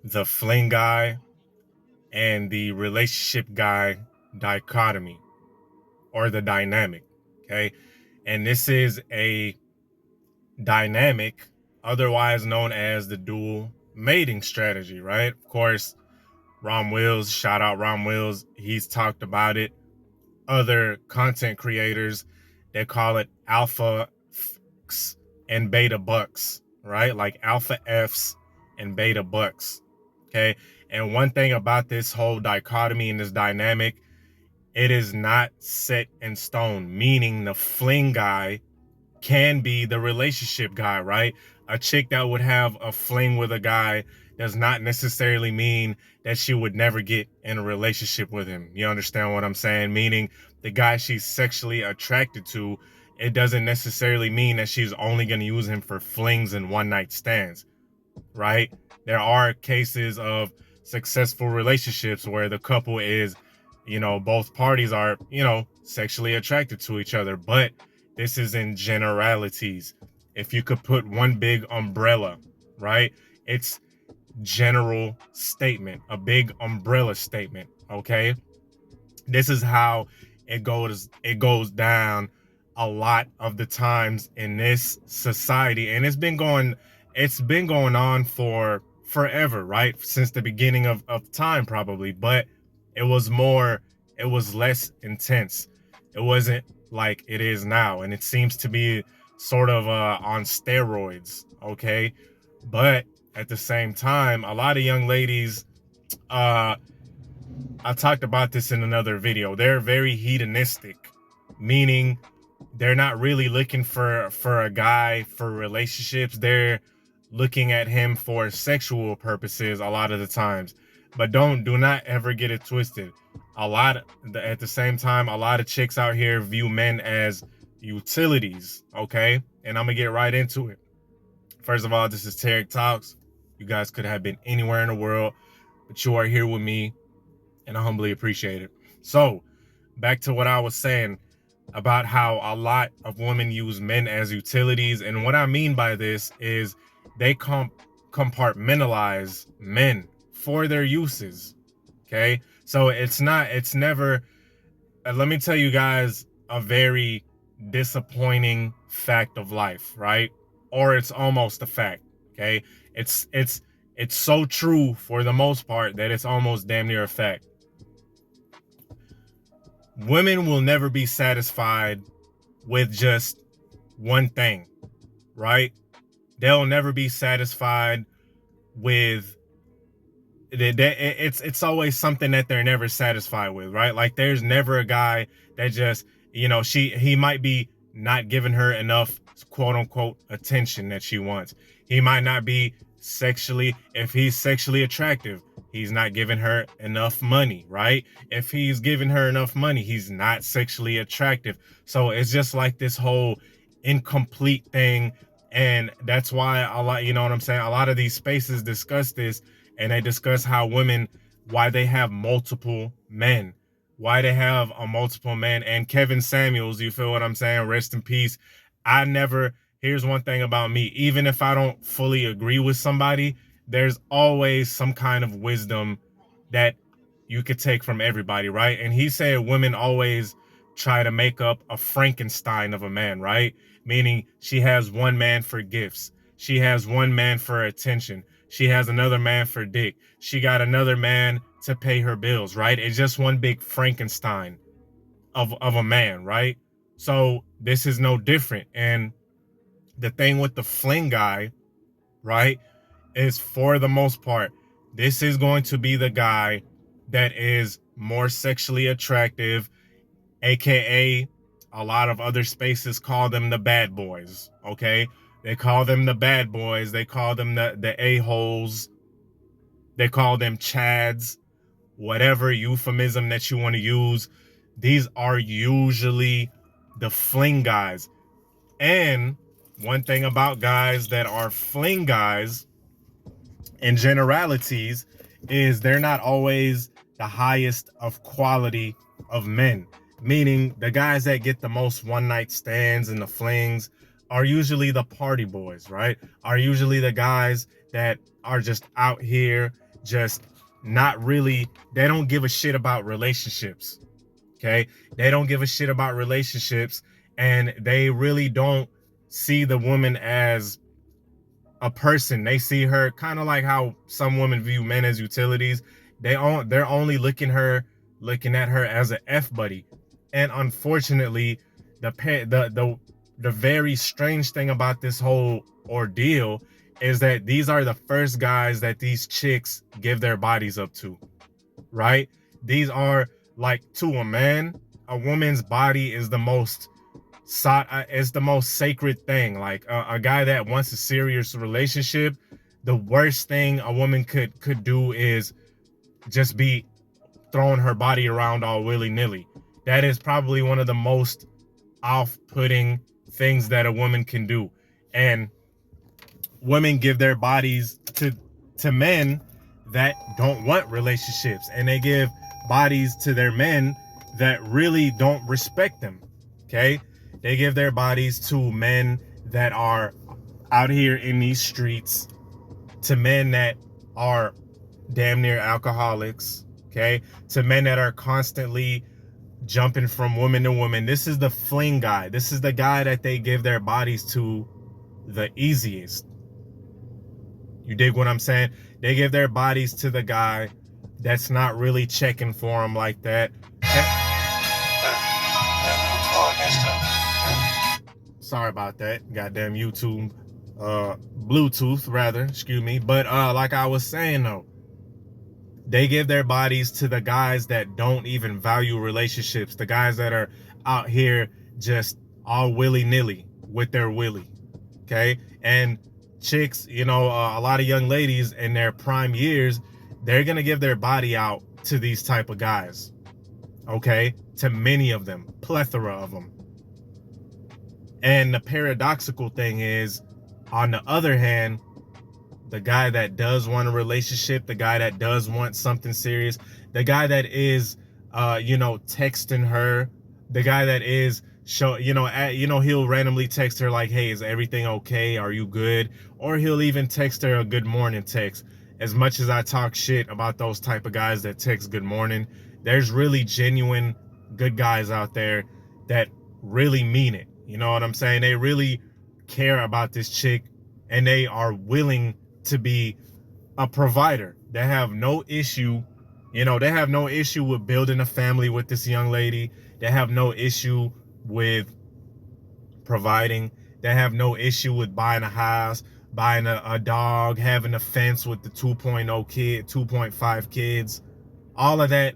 the fling guy and the relationship guy dichotomy or the dynamic. Okay. And this is a dynamic, otherwise known as the dual mating strategy, right? Of course, Rom Wills, shout out Rom Wills, he's talked about it. Other content creators, they call it alpha Fs and beta bucks, right? Like alpha Fs and beta bucks. Okay. And one thing about this whole dichotomy and this dynamic, it is not set in stone, meaning the fling guy can be the relationship guy, right? A chick that would have a fling with a guy does not necessarily mean that she would never get in a relationship with him. You understand what I'm saying? Meaning the guy she's sexually attracted to, it doesn't necessarily mean that she's only going to use him for flings and one night stands, right? There are cases of successful relationships where the couple is, both parties are, sexually attracted to each other, but this is in generalities. If you could put one big umbrella, right? It's general statement, a big umbrella statement, okay? This is how it goes down a lot of the times in this society, and it's been going on for forever, right? Since the beginning of time, probably, but it was more it was less intense. It wasn't like it is now, and it seems to be sort of on steroids, okay? But at the same time, a lot of young ladies, uh I talked about this in another video. They're very hedonistic, meaning they're not really looking for a guy for relationships. They're looking at him for sexual purposes a lot of the times. But do not ever get it twisted. At the same time, a lot of chicks out here view men as utilities, okay? And I'm gonna get right into it. First of all, this is Tarik Talks. You guys could have been anywhere in the world, but you are here with me, and I humbly appreciate it. So, back to what I was saying about how a lot of women use men as utilities. And what I mean by this is they compartmentalize men for their uses. Okay. So it's never, let me tell you guys a very disappointing fact of life, right? Or it's almost a fact. Okay. It's so true for the most part that it's almost damn near a fact. Women will never be satisfied with just one thing, right? They'll never be satisfied with it's always something that they're never satisfied with, right? Like there's never a guy that just, he might be not giving her enough quote unquote attention that she wants. He might not be if he's sexually attractive, he's not giving her enough money, right? If he's giving her enough money, he's not sexually attractive. So it's just like this whole incomplete thing. And that's why a lot, you know what I'm saying? A lot of these spaces discuss this, and they discuss how women, why they have multiple men, why they have a multiple men. And Kevin Samuels, you feel what I'm saying? Rest in peace. Here's one thing about me, even if I don't fully agree with somebody, there's always some kind of wisdom that you could take from everybody, right? And he said women always try to make up a Frankenstein of a man, right? Meaning she has one man for gifts. She has one man for attention. She has another man for dick. She got another man to pay her bills, right? It's just one big Frankenstein of a man, right? So this is no different. And the thing with the fling guy, right, is for the most part, this is going to be the guy that is more sexually attractive, aka a lot of other spaces call them the bad boys, okay? They call them the bad boys. They call them the a-holes. They call them chads, whatever euphemism that you want to use. These are usually the fling guys. And one thing about guys that are fling guys in generalities is they're not always the highest of quality of men. Meaning the guys that get the most one night stands and the flings are usually the party boys, right? Are usually the guys that are just out here just not really, they don't give a shit about relationships. Okay. They don't give a shit about relationships, and they really don't see the woman as a person. They see her kind of like how some women view men as utilities. They're only looking at her as an F buddy. And unfortunately, the very strange thing about this whole ordeal is that these are the first guys that these chicks give their bodies up to, right? These are, like, to a man, a woman's body is the most it's the most sacred thing. Like, a guy that wants a serious relationship, the worst thing a woman could do is just be throwing her body around all willy-nilly. That is probably one of the most off-putting things that a woman can do. And women give their bodies to men that don't want relationships, and they give bodies to their men that really don't respect them. Okay? They give their bodies to men that are out here in these streets, to men that are damn near alcoholics, okay? To men that are constantly jumping from woman to woman. This is the fling guy. This is the guy that they give their bodies to the easiest. You dig what I'm saying? They give their bodies to the guy that's not really checking for them like that. Sorry about that. Goddamn YouTube. Bluetooth, rather. Excuse me. But like I was saying, though, they give their bodies to the guys that don't even value relationships. The guys that are out here just all willy-nilly with their willy. Okay? And chicks, you know, a lot of young ladies in their prime years, they're going to give their body out to these type of guys. Okay? To many of them. Plethora of them. And the paradoxical thing is, on the other hand, the guy that does want a relationship, the guy that does want something serious, the guy that is, texting her, the guy that is, he'll randomly text her like, hey, is everything okay? Are you good? Or he'll even text her a good morning text. As much as I talk shit about those type of guys that text good morning, there's really genuine good guys out there that really mean it. You know what I'm saying? They really care about this chick, and they are willing to be a provider. They have no issue, they have no issue with building a family with this young lady. They have no issue with providing. They have no issue with buying a house, buying a dog, having a fence with the 2.5 kids, all of that,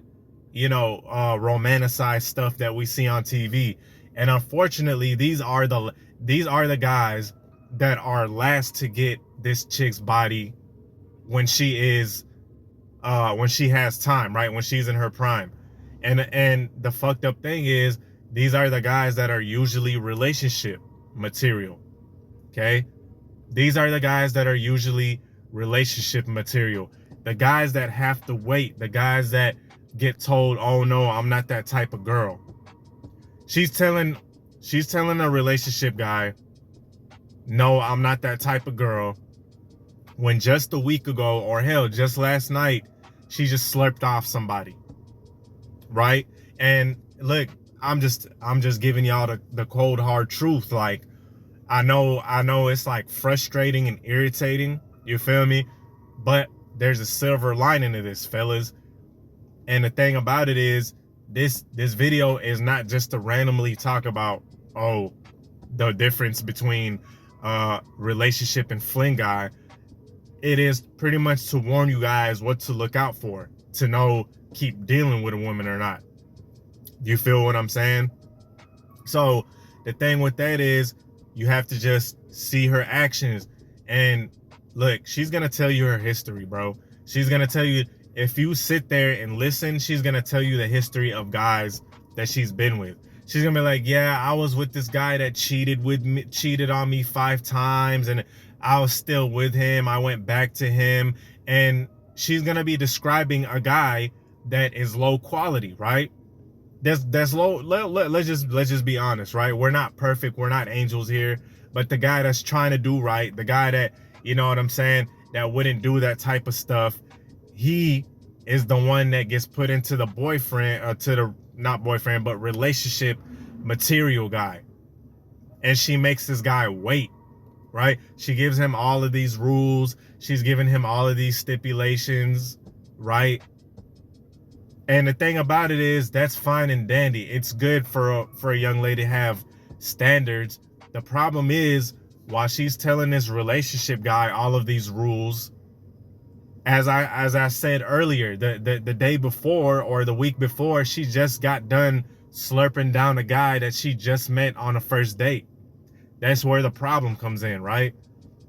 romanticized stuff that we see on TV. And unfortunately, these are the guys that are last to get this chick's body when she has time, right? When she's in her prime. And the fucked up thing is, these are the guys that are usually relationship material. Okay? These are the guys that are usually relationship material. The guys that have to wait, the guys that get told, oh no, I'm not that type of girl. She's telling a relationship guy, no, I'm not that type of girl, when just a week ago, or hell, just last night, she just slurped off somebody. Right? And look, I'm just giving y'all the cold hard truth. Like, I know it's like frustrating and irritating, you feel me? But there's a silver lining to this, fellas. And the thing about it is, this video is not just to randomly talk about, the difference between relationship and fling guy. It is pretty much to warn you guys what to look out for, to know keep dealing with a woman or not. You feel what I'm saying? So the thing with that is, you have to just see her actions. And look, she's gonna tell you her history, bro. She's gonna tell you, if you sit there and listen, she's gonna tell you the history of guys that she's been with. She's gonna be like, yeah, I was with this guy that cheated on me 5 times, and I was still with him. I went back to him. And she's gonna be describing a guy that is low quality, right? That's low. Let's just be honest, right? We're not perfect. We're not angels here. But the guy that's trying to do right, the guy that, you know what I'm saying, that wouldn't do that type of stuff, he is the one that gets put into the boyfriend, or to the, not boyfriend, but relationship material guy. And she makes this guy wait, right? She gives him all of these rules. She's giving him all of these stipulations, right? And the thing about it is, that's fine and dandy. It's good for a young lady to have standards. The problem is, while she's telling this relationship guy all of these rules, as I said earlier, the day before or the week before, she just got done slurping down a guy that she just met on a first date. That's where the problem comes in, right?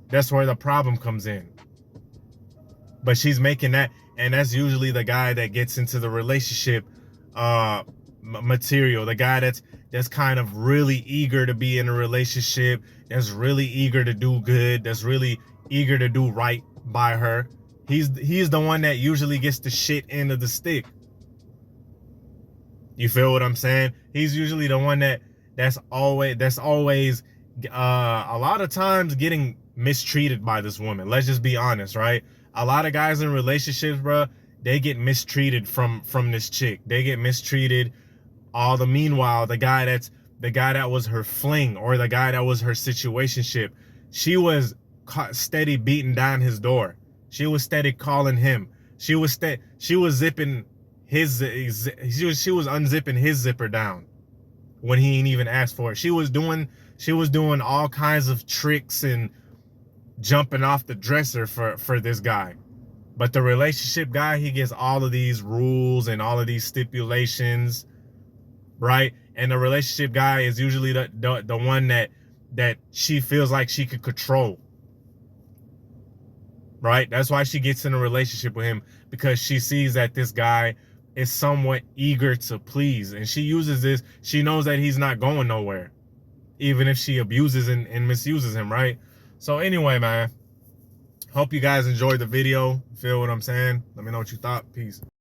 That's where the problem comes in. But she's making that, and that's usually the guy that gets into the relationship material, the guy that's kind of really eager to be in a relationship, that's really eager to do good, that's really eager to do right by her. He's the one that usually gets the shit end of the stick. You feel what I'm saying? He's usually the one that's always a lot of times getting mistreated by this woman. Let's just be honest, right? A lot of guys in relationships, bro, they get mistreated from this chick. They get mistreated. All the meanwhile, the guy that was her fling, or the guy that was her situationship, she was steady beating down his door. She was steady calling him. She was zipping his, she was unzipping his zipper down when he ain't even asked for it. She was doing all kinds of tricks and jumping off the dresser for this guy. But the relationship guy, he gets all of these rules and all of these stipulations, right? And the relationship guy is usually the one that she feels like she could control, right? That's why she gets in a relationship with him, because she sees that this guy is somewhat eager to please, and she uses this. She knows that he's not going nowhere, even if she abuses and misuses him, right? So anyway, man, hope you guys enjoyed the video. Feel what I'm saying? Let me know what you thought. Peace.